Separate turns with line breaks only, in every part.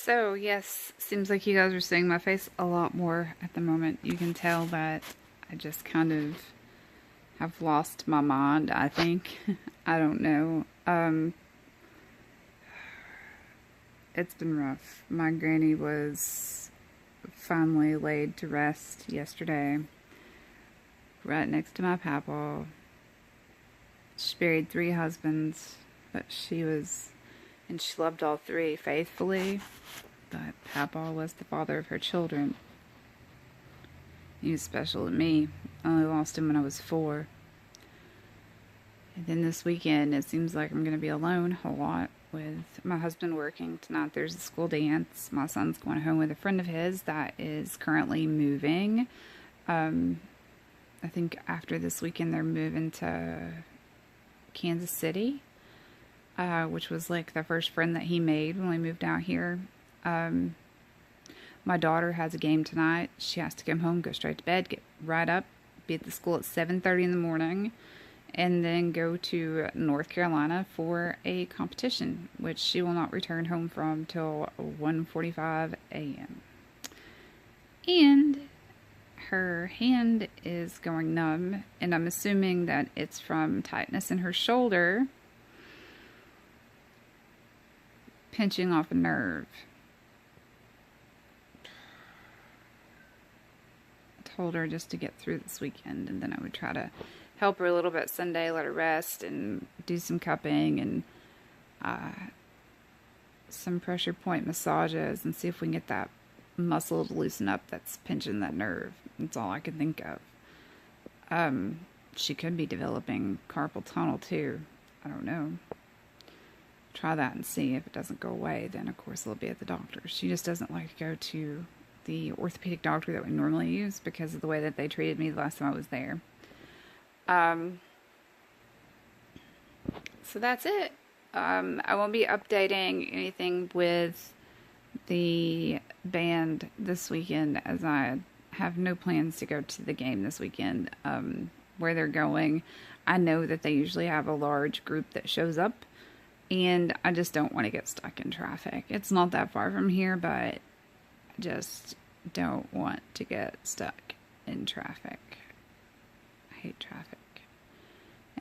So, yes, seems like you guys are seeing my face a lot more at the moment. You can tell that I just kind of have lost my mind, I think. I don't know. It's been rough. My granny was finally laid to rest yesterday, right next to my papa. She buried 3 husbands, but and she loved all 3 faithfully. But Papa was the father of her children. He was special to me. I only lost him when I was 4. And then this weekend, it seems like I'm going to be alone a lot with my husband working. Tonight there's a school dance. My son's going home with a friend of his that is currently moving. I think after this weekend they're moving to Kansas City, which was like the first friend that he made when we moved out here. My daughter has a game tonight. She has to come home, go straight to bed, get right up, be at the school at 7:30 in the morning, and then go to North Carolina for a competition, which she will not return home from till 1:45 a.m. And her hand is going numb, and I'm assuming that it's from tightness in her shoulder, pinching off a nerve. I told her just to get through this weekend, and then I would try to help her a little bit Sunday, let her rest, and do some cupping and some pressure point massages, and see if we can get that muscle to loosen up that's pinching that nerve. That's all I can think of. She could be developing carpal tunnel too. I don't know. Try that and see. If it doesn't go away, then of course it'll be at the doctor. She just doesn't like to go to the orthopedic doctor that we normally use because of the way that they treated me the last time I was there. So that's it. I won't be updating anything with the band this weekend, as I have no plans to go to the game this weekend. Where they're going, I know that they usually have a large group that shows up, and I just don't want to get stuck in traffic. It's not that far from here, but I just don't want to get stuck in traffic. I hate traffic.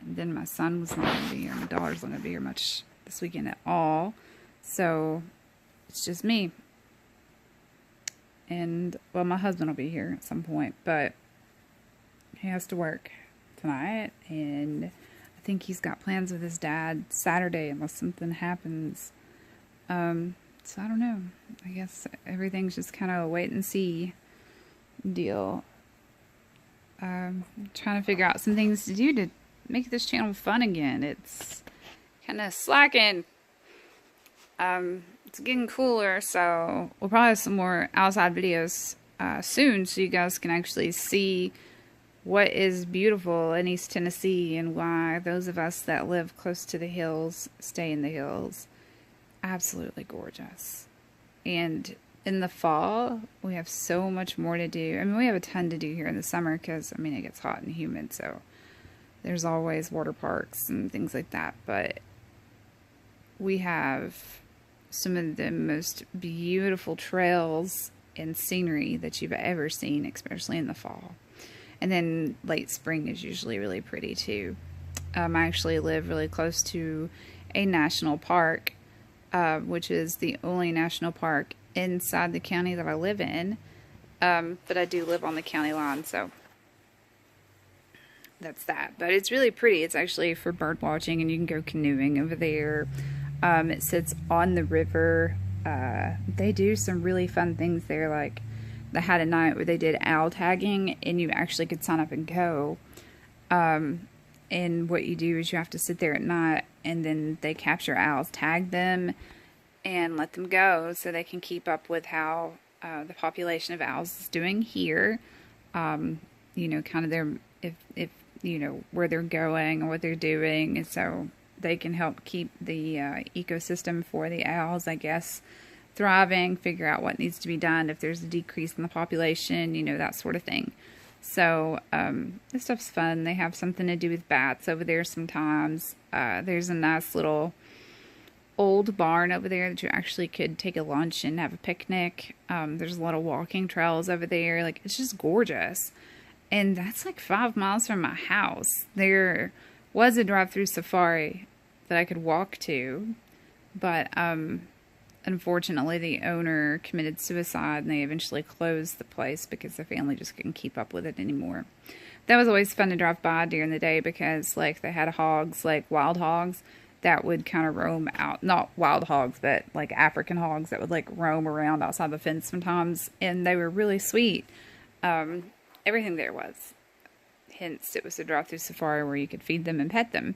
And then my son was not going to be here. My daughter's not going to be here much this weekend at all. So it's just me. And, well, my husband will be here at some point, but he has to work tonight, and I think he's got plans with his dad Saturday unless something happens. So I don't know. I guess everything's just kind of a wait and see deal. Trying to figure out some things to do to make this channel fun again. It's kind of slacking. It's getting cooler, so we'll probably have some more outside videos soon, so you guys can actually see what is beautiful in East Tennessee and why those of us that live close to the hills stay in the hills. Absolutely gorgeous. And in the fall, we have so much more to do. I mean, we have a ton to do here in the summer because, I mean, it gets hot and humid, so there's always water parks and things like that. But we have some of the most beautiful trails and scenery that you've ever seen, especially in the fall. And then late spring is usually really pretty too. I actually live really close to a national park, which is the only national park inside the county that I live in. But I do live on the county line, so that's that. But it's really pretty. It's actually for bird watching, and you can go canoeing over there. It sits on the river. They do some really fun things there, like they had a night where they did owl tagging, and you actually could sign up and go. And what you do is you have to sit there at night, and then they capture owls, tag them, and let them go so they can keep up with how the population of owls is doing here. You know, kind of their, if you know, where they're going and what they're doing, and so they can help keep the ecosystem for the owls, I guess, thriving, figure out what needs to be done if there's a decrease in the population, you know, that sort of thing. So this stuff's fun. They have something to do with bats over there sometimes. There's a nice little old barn over there that you actually could take a lunch and have a picnic. There's a lot of walking trails over there. Like, it's just gorgeous. And that's like 5 miles from my house. There was a drive-through safari that I could walk to, but unfortunately the owner committed suicide and they eventually closed the place because the family just couldn't keep up with it anymore. That was always fun to drive by during the day because, like, they had hogs, like wild hogs, that would kind of roam out. Not wild hogs, but like African hogs that would like roam around outside the fence sometimes. And they were really sweet. Everything there was. Hence, it was a drive-through safari where you could feed them and pet them.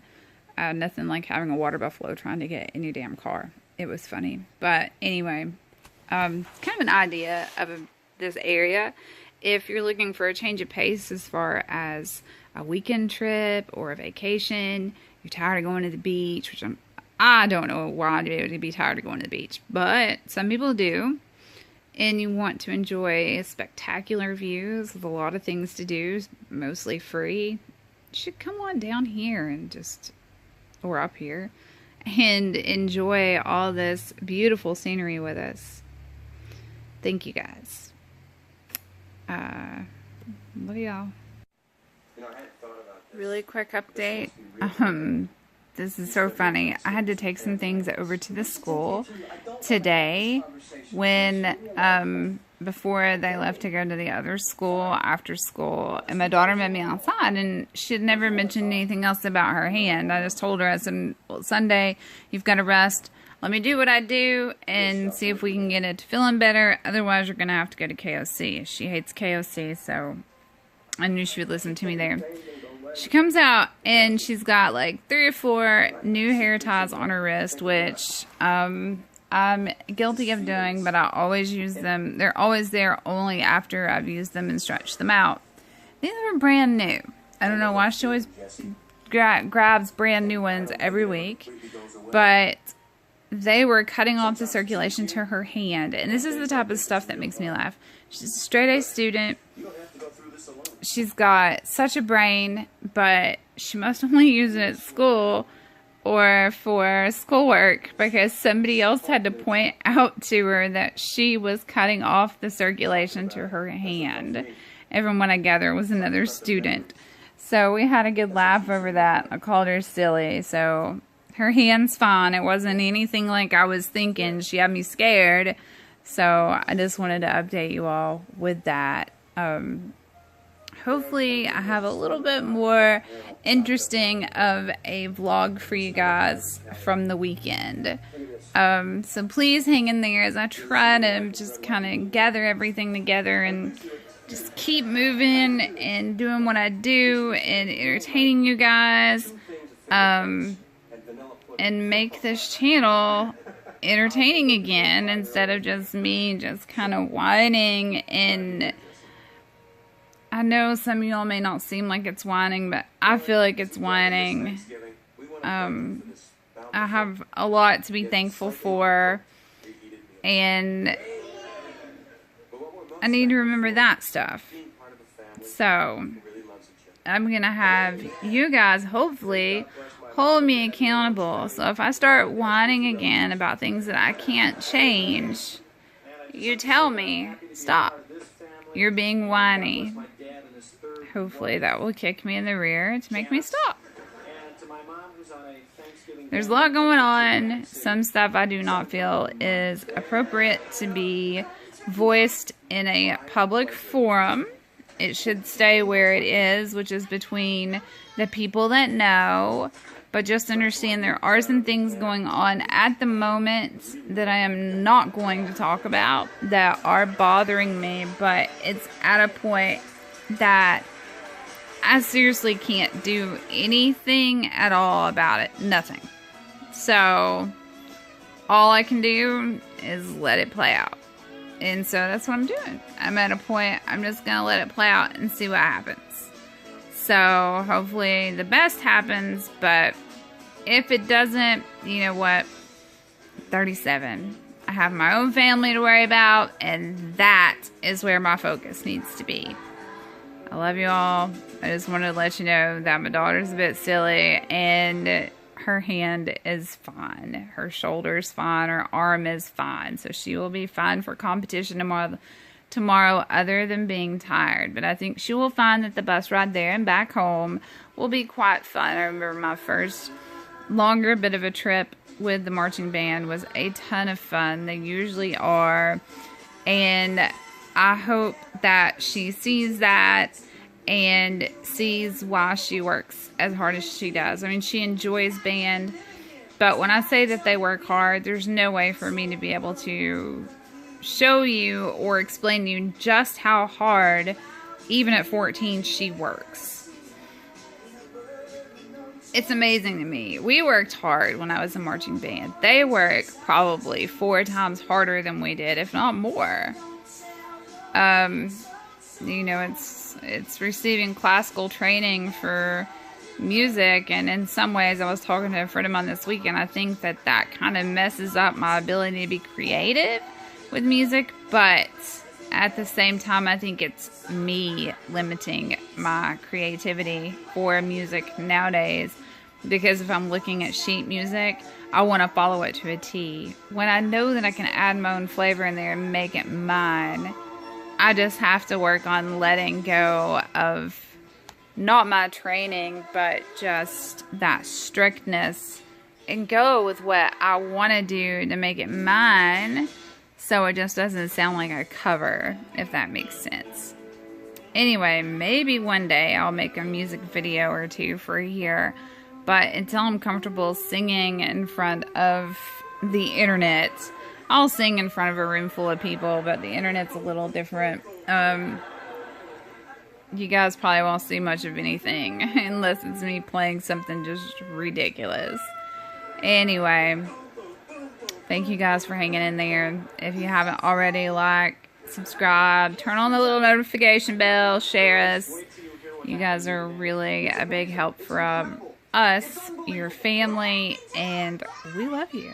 Nothing like having a water buffalo trying to get in your damn car. It was funny. But anyway, kind of an idea of this area. If you're looking for a change of pace as far as a weekend trip or a vacation, you're tired of going to the beach, which I don't know why you'd be tired of going to the beach, but some people do, and you want to enjoy spectacular views with a lot of things to do, mostly free, you should come on down here and just, or up here, and enjoy all this beautiful scenery with us. Thank you guys. Love y'all. Really quick update. This is so funny. I had to take some things over to the school today when, before they left to go to the other school after school. And my daughter met me outside and she had never mentioned anything else about her hand. I just told her, I said, well, Sunday, you've got to rest. Let me do what I do and see if we can get it feeling better. Otherwise, you're going to have to go to KOC. She hates KOC, so I knew she would listen to me there. She comes out and she's got like 3 or 4 new hair ties on her wrist, which I'm guilty of doing, but I always use them. They're always there only after I've used them and stretched them out. These are brand new. I don't know why she always grabs brand new ones every week, but they were cutting off the circulation to her hand. And this is the type of stuff that makes me laugh. She's a straight-A student. She's got such a brain, but she must only use it at school or for schoolwork because somebody else had to point out to her that she was cutting off the circulation to her hand. Everyone, I gather, was another student. So we had a good laugh over that. I called her silly. So her hand's fine. It wasn't anything like I was thinking. She had me scared. So I just wanted to update you all with that. Hopefully I have a little bit more interesting of a vlog for you guys from the weekend. So please hang in there as I try to just kind of gather everything together and just keep moving and doing what I do and entertaining you guys. And make this channel entertaining again instead of just me just kind of whining. And I know some of y'all may not seem like it's whining, but I feel like it's whining. I have a lot to be thankful for, and I need to remember that stuff. So I'm gonna have you guys hopefully hold me accountable. So if I start whining again about things that I can't change, you tell me, stop, you're being whiny. Hopefully that will kick me in the rear to make me stop. There's a lot going on. Some stuff I do not feel is appropriate to be voiced in a public forum. It should stay where it is, which is between the people that know. But just understand there are some things going on at the moment that I am not going to talk about that are bothering me. But it's at a point that I seriously can't do anything at all about it. Nothing. So all I can do is let it play out. And so that's what I'm doing. I'm at a point, I'm just going to let it play out and see what happens. So hopefully the best happens, but if it doesn't, you know what? 37. I have my own family to worry about, and that is where my focus needs to be. I love you all. I just wanted to let you know that my daughter's a bit silly, and her hand is fine. Her shoulder is fine. Her arm is fine. So she will be fine for competition tomorrow, other than being tired. But I think she will find that the bus ride there and back home will be quite fun. I remember my first longer bit of a trip with the marching band was a ton of fun. They usually are. And I hope that she sees that and sees why she works as hard as she does. I mean, she enjoys band, but when I say that they work hard, there's no way for me to be able to show you or explain to you just how hard, even at 14, she works. It's amazing to me. We worked hard when I was in marching band. They work probably 4 times harder than we did, if not more. You know, it's receiving classical training for music, and in some ways, I was talking to a friend of mine this week, and I think that kind of messes up my ability to be creative with music, but at the same time, I think it's me limiting my creativity for music nowadays, because if I'm looking at sheet music, I want to follow it to a T. When I know that I can add my own flavor in there and make it mine, I just have to work on letting go of not my training, but just that strictness, and go with what I want to do to make it mine, so it just doesn't sound like a cover, if that makes sense. Anyway, maybe one day I'll make a music video or 2 for a year, but until I'm comfortable singing in front of the internet, I'll sing in front of a room full of people, but the internet's a little different. You guys probably won't see much of anything unless it's me playing something just ridiculous. Anyway, thank you guys for hanging in there. If you haven't already, like, subscribe, turn on the little notification bell, share us. You guys are really a big help for us, your family, and we love you.